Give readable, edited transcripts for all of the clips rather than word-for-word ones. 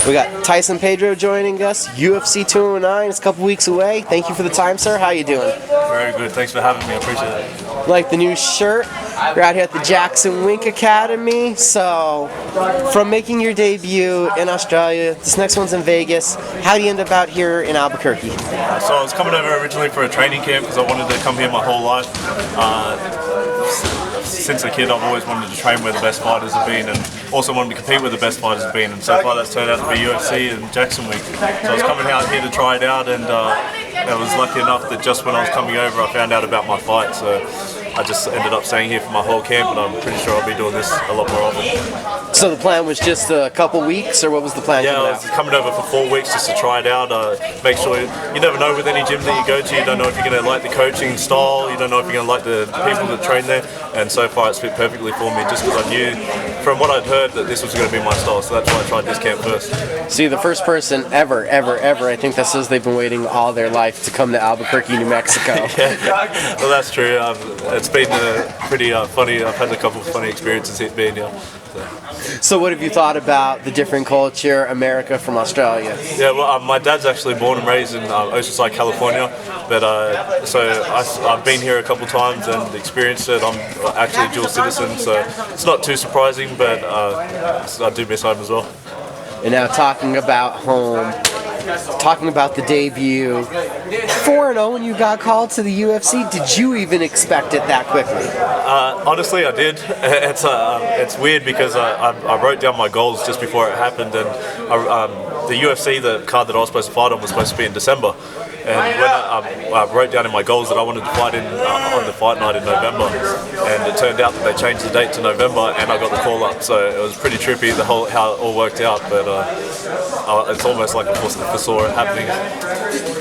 We got Tyson Pedro joining us, UFC 209. It's a couple weeks away. Thank you for the time, sir. How you doing? Very good. Thanks for having me. I appreciate it. Like the new shirt? We're out here at the Jackson Wink Academy. So, from making your debut in Australia, this next one's in Vegas. How do you end up out here in Albuquerque? So I was coming over originally for a training camp because I wanted to come here my whole life. Since a kid, I've always wanted to train where the best fighters have been, and also wanted to compete where the best fighters have been. And so far, that's turned out to be UFC and Jackson Week. So I was coming out here to try it out, and I was lucky enough that just when I was coming over, I found out about my fight. So I just ended up staying here for my whole camp, and I'm pretty sure I'll be doing this a lot more often. So the plan was just a couple weeks, or what was the plan? Yeah, I was coming over for 4 weeks just to try it out. Make sure you never know with any gym that you go to. You don't know if you're going to like the coaching style. You don't know if you're going to like the people that train there. And so far, it's fit perfectly for me, just because I knew from what I'd heard that this was going to be my style. So that's why I tried this camp first. So you're the first person ever, I think that says they've been waiting all their life to come to Albuquerque, New Mexico. Yeah. Well, that's true. It's been pretty funny. I've had a couple of funny experiences being here. So what have you thought about the different culture, America from Australia? Yeah, well, my dad's actually born and raised in Oceanside, California, but I've been here a couple times and experienced it. I'm actually a dual citizen, so it's not too surprising, but I do miss home as well. And now talking about home, talking about the debut, 4-0 when you got called to the UFC, did you even expect it that quickly? Honestly, I did. It's weird because I wrote down my goals just before it happened, and the UFC, the card that I was supposed to fight on, was supposed to be in December. And when I wrote down in my goals that I wanted to fight on the fight night in November, and it turned out that they changed the date to November, and I got the call up. So it was pretty trippy, how it all worked out. But it's almost like I foresaw it happening.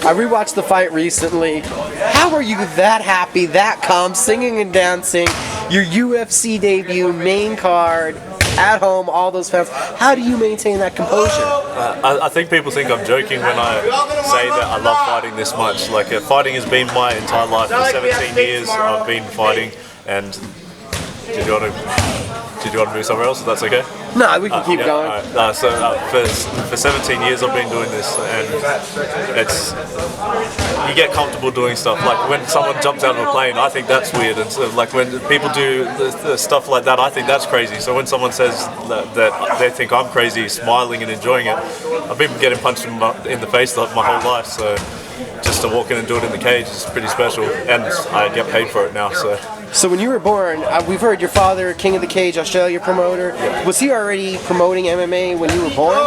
I rewatched the fight recently. How are you that happy, that calm, singing and dancing? Your UFC debut, main card, at home, all those fans. How do you maintain that composure? I think people think I'm joking when I say that I love fighting this much. Like, fighting has been my entire life. For 17 years I've been fighting, and did you want to move somewhere else? If that's okay? No, we can keep going. For 17 years I've been doing this, and you get comfortable doing stuff. Like when someone jumps out of a plane, I think that's weird, and so, like when people do the stuff like that, I think that's crazy. So when someone says that they think I'm crazy, smiling and enjoying it, I've been getting punched in the face my whole life. So just to walk in and do it in the cage is pretty special, and I get paid for it now. So when you were born, we've heard your father, King of the Cage, Australia promoter. Yeah. Was he already promoting MMA when you were born?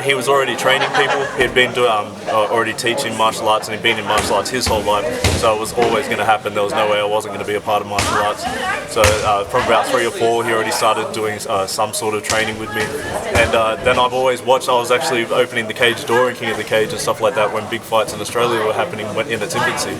He was already training people. He'd been already teaching martial arts, and he'd been in martial arts his whole life. So it was always going to happen. There was no way I wasn't going to be a part of martial arts. So from about 3 or 4, he already started doing some sort of training with me. And then I've always watched. I was actually opening the cage door and King of the Cage and stuff like that when big fights in Australia were happening in its infancy.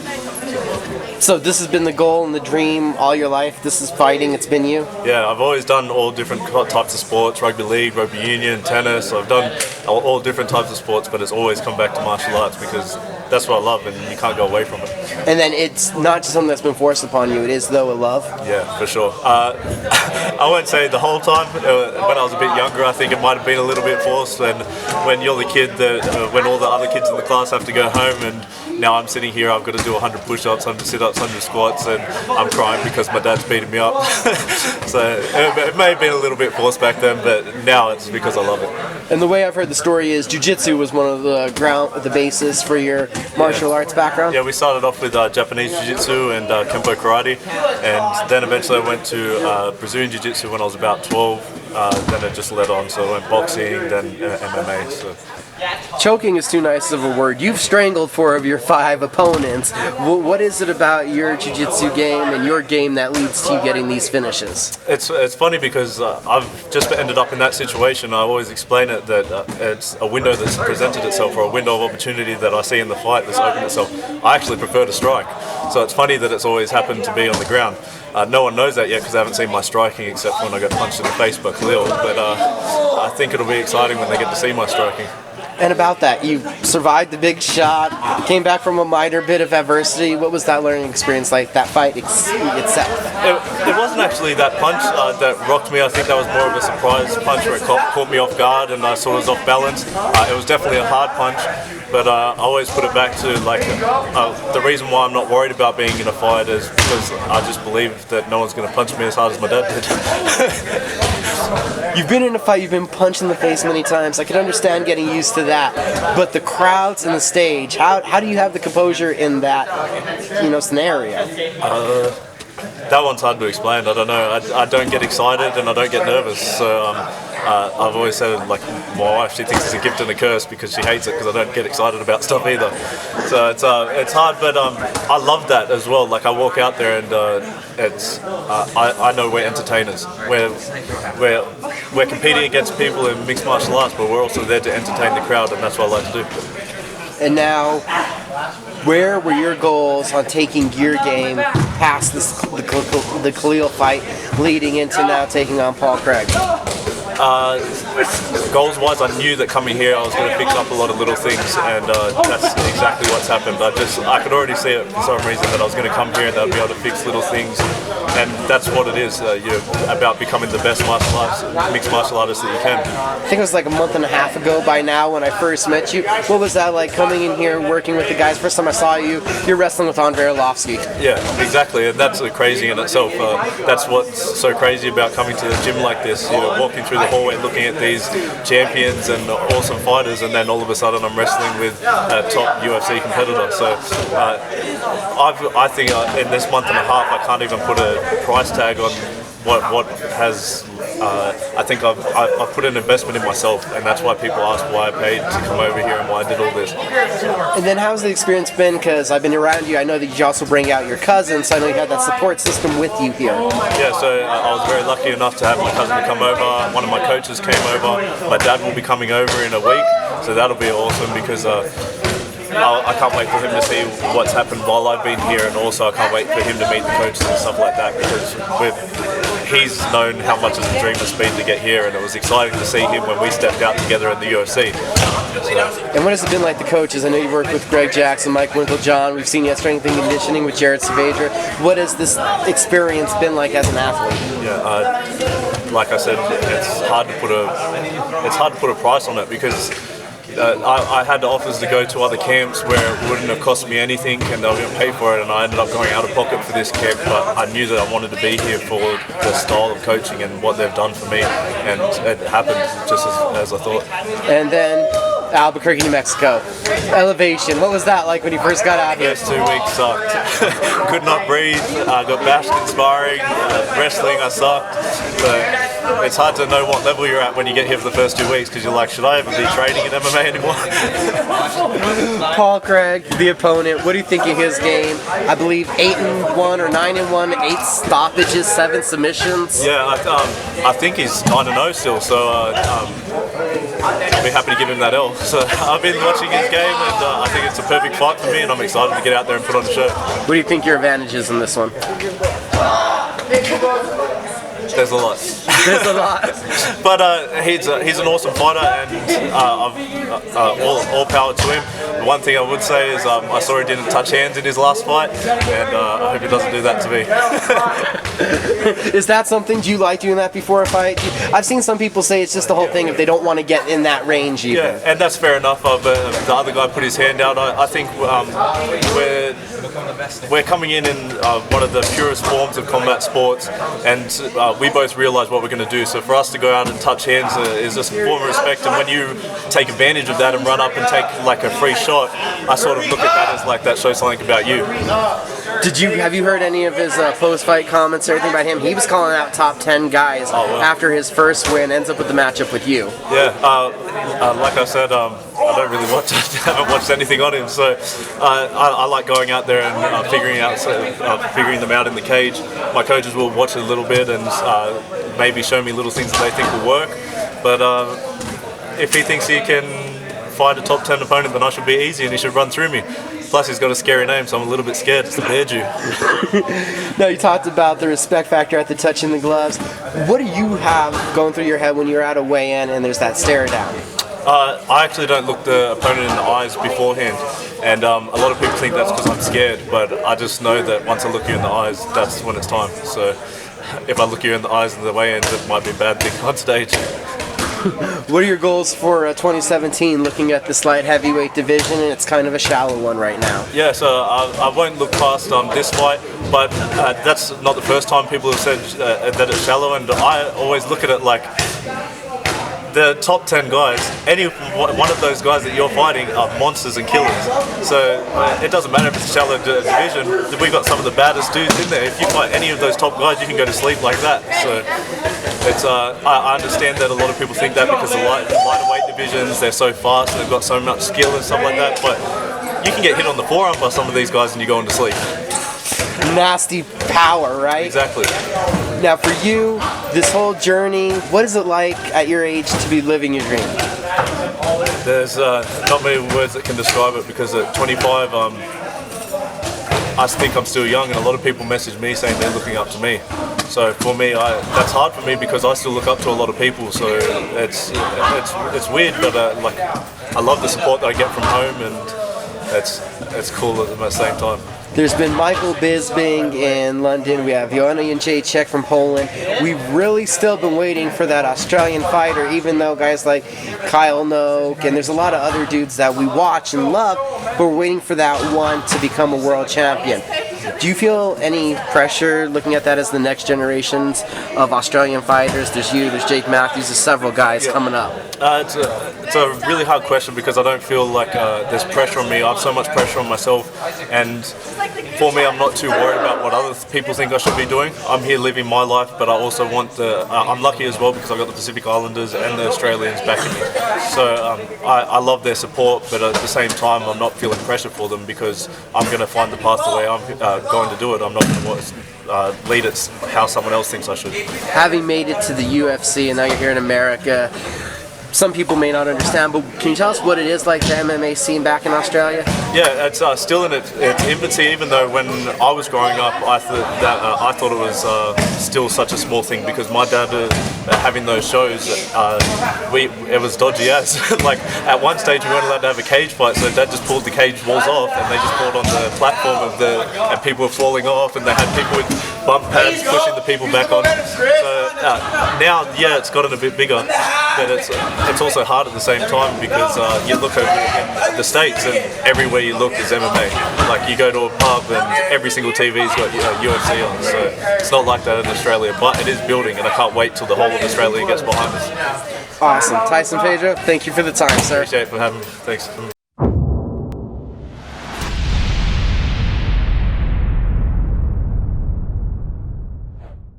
So this has been the goal and the dream all your life? This is fighting, it's been you? Yeah, I've always done all different types of sports, rugby league, rugby union, tennis. I've done all different types of sports, but it's always come back to martial arts because that's what I love and you can't go away from it. And then it's not just something that's been forced upon you, it is though a love? Yeah, for sure. I won't say the whole time. When I was a bit younger, I think it might have been a little bit forced, and when you're the kid when all the other kids in the class have to go home, and now I'm sitting here, I've got to do 100 push-ups, 100 sit-ups, 100 squats, and I'm crying because my dad's beating me up. So it may have been a little bit forced back then, but now it's because I love it. And the way I've heard the story is jiu-jitsu was one of the basis for your martial arts background? Yeah, we started off with Japanese jiu-jitsu and Kempo karate, and then eventually I went to Brazilian jiu-jitsu when I was about 12. Then it just led on, so I went boxing, then MMA. So. Choking is too nice of a word. You've strangled 4 of your 5 opponents. What is it about your jiu-jitsu game and your game that leads to you getting these finishes? It's funny because I've just ended up in that situation. I always explain it that it's a window that's presented itself, or a window of opportunity that I see in the fight that's opened itself. I actually prefer to strike. So it's funny that it's always happened to be on the ground. No one knows that yet because they haven't seen my striking except when I got punched in the face by Khalil. But I think it'll be exciting when they get to see my striking. And about that, you survived the big shot, came back from a minor bit of adversity. What was that learning experience like, that fight itself? It wasn't actually that punch that rocked me. I think that was more of a surprise punch where it caught me off guard and I sort of was off balance. It was definitely a hard punch, but I always put it back to like the reason why I'm not worried about being in a fight is because I just believe that no one's going to punch me as hard as my dad did. You've been in a fight, you've been punched in the face many times. I can understand getting used to that, but the crowds and the stage, how do you have the composure in that scenario? That one's hard to explain. I don't know. I don't get excited and I don't get nervous. So I've always said, like, my wife, she thinks it's a gift and a curse because she hates it because I don't get excited about stuff either. So it's hard, but I love that as well. Like, I walk out there and I know we're entertainers. We're competing against people in mixed martial arts, but we're also there to entertain the crowd, and that's what I like to do. And now, where were your goals on taking your game past the Khalil fight, leading into now taking on Paul Craig? Goals-wise, I knew that coming here I was going to fix up a lot of little things, and that's exactly what's happened. I could already see it for some reason that I was going to come here and I'd be able to fix little things, and that's what it is. You're about becoming the best mixed martial artist that you can. I think it was like a month and a half ago by now when I first met you. What was that like coming in here, working with the guys? First time I saw you, you're wrestling with Andrei Arlovski. Yeah, exactly, and that's crazy in itself. That's what's so crazy about coming to the gym like this. You're walking through the hallway looking at these champions and awesome fighters, and then all of a sudden I'm wrestling with a top UFC competitor. So I think in this month and a half I can't even put a price tag on what has. I think I've put an investment in myself, and that's why people ask why I paid to come over here and why I did all this. And then how's the experience been? Because I've been around you, I know that you also bring out your cousin, so I know you had that support system with you here. Yeah, so I was very lucky enough to have my cousin to come over. One of my coaches came over. My dad will be coming over in a week, so that'll be awesome because I can't wait for him to see what's happened while I've been here, and also I can't wait for him to meet the coaches and stuff like that because he's known how much of a dream it's been to get here, and it was exciting to see him when we stepped out together in the UFC. And what has it been like, the coaches? I know you've worked with Greg Jackson, Mike Winklejohn. We've seen you at strength and conditioning with Jared Saavedra. What has this experience been like as an athlete? Yeah, like I said, it's hard to put a price on it because I had offers to go to other camps where it wouldn't have cost me anything and they were going to pay for it, and I ended up going out of pocket for this camp, but I knew that I wanted to be here for the style of coaching and what they've done for me, and it happened just as I thought. And then Albuquerque, New Mexico. Elevation. What was that like when you first got out here? First 2 weeks sucked. Could not breathe. I got bashed in sparring. Wrestling, I sucked. But it's hard to know what level you're at when you get here for the first 2 weeks because you're like, should I ever be training in MMA anymore? Paul Craig, the opponent. What do you think of his game? I believe 8-1 or 9-1, 8 stoppages, 7 submissions. Yeah, I think he's 9-0 still. So I'll be happy to give him that L. So I've been watching his game, and I think it's a perfect fight for me, and I'm excited to get out there and put on a show. What do you think your advantage is in this one? There's a lot. There's a lot. But he's an awesome fighter, and all power to him. The one thing I would say is I saw he didn't touch hands in his last fight, and I hope he doesn't do that to me. Is that something? Do you like doing that before a fight? I've seen some people say it's just the whole thing if they don't want to get in that range even. Yeah, and that's fair enough. But the other guy put his hand out. I think we're coming in one of the purest forms of combat sports, and we both realise what we're going to do. So for us to go out and touch hands is a form of respect, and when you take advantage of that and run up and take like a free shot, I sort of look at that as like that shows something about you. Have you heard any of his post-fight comments or anything about him? He was calling out top 10 guys after his first win, ends up with the matchup with you. Yeah, like I said, I don't really watch. I haven't watched anything on him, so I like going out there and figuring them out in the cage. My coaches will watch a little bit and maybe show me little things that they think will work. But if he thinks he can fight a top 10 opponent, then I should be easy and he should run through me. Plus, he's got a scary name, so I'm a little bit scared. It's the Bear Jew. Now, you talked about the respect factor at the touching the gloves. What do you have going through your head when you're at a weigh-in and there's that stare down? I actually don't look the opponent in the eyes beforehand, and a lot of people think that's because I'm scared, but I just know that once I look you in the eyes, that's when it's time. So if I look you in the eyes in the weigh-ins, it might be a bad thing on stage. What are your goals for 2017, looking at this light heavyweight division, and it's kind of a shallow one right now? Yeah, so I won't look past this fight, but that's not the first time people have said that it's shallow, and I always look at it like the top 10 guys, any one of those guys that you're fighting are monsters and killers. So it doesn't matter if it's a shallow division. We've got some of the baddest dudes in there. If you fight any of those top guys, you can go to sleep like that. So it's I understand that a lot of people think that because the lighter weight divisions, they're so fast and they've got so much skill and stuff like that. But you can get hit on the forearm by some of these guys and you're going to sleep. Nasty power, right? Exactly. Now for you, this whole journey, what is it like at your age to be living your dream? There's not many words that can describe it, because at 25, I think I'm still young, and a lot of people message me saying they're looking up to me. So for me, that's hard for me because I still look up to a lot of people. So it's weird, but like I love the support that I get from home, and it's cool at the same time. There's been Michael Bisping in London. We have Joanna Jędrzejczyk from Poland. We've really still been waiting for that Australian fighter, even though guys like Kyle Noak, and there's a lot of other dudes that we watch and love, but we're waiting for that one to become a world champion. Do you feel any pressure looking at that as the next generations of Australian fighters? There's you, there's Jake Matthews, there's several guys coming up. It's a really hard question because I don't feel like there's pressure on me. I have so much pressure on myself, and for me, I'm not too worried about what other people think I should be doing. I'm here living my life, but I also want I'm lucky as well because I've got the Pacific Islanders and the Australians backing me. So I love their support, but at the same time, I'm not feeling pressure for them because I'm going to find the path the way I'm going to do it. I'm not going to lead it how someone else thinks I should. Having made it to the UFC and now you're here in America, some people may not understand, but can you tell us what it is like the MMA scene back in Australia? Yeah, it's still in its infancy, even though when I was growing up, I thought it was still such a small thing because my dad, having those shows, it was dodgy as. Like, at one stage we weren't allowed to have a cage fight, so Dad just pulled the cage walls off and they just pulled on the platform and people were falling off, and they had people with bump pads pushing the people back on. So now, yeah, it's gotten a bit bigger, but it's also hard at the same time because you look over in the States and everywhere you look is MMA. Like, you go to a pub and every single TV's got UFC on, so it's not like that in Australia, but it is building, and I can't wait till the whole of Australia gets behind us. Awesome. Tyson Pedro, thank you for the time, sir. Appreciate it for having me. Thanks.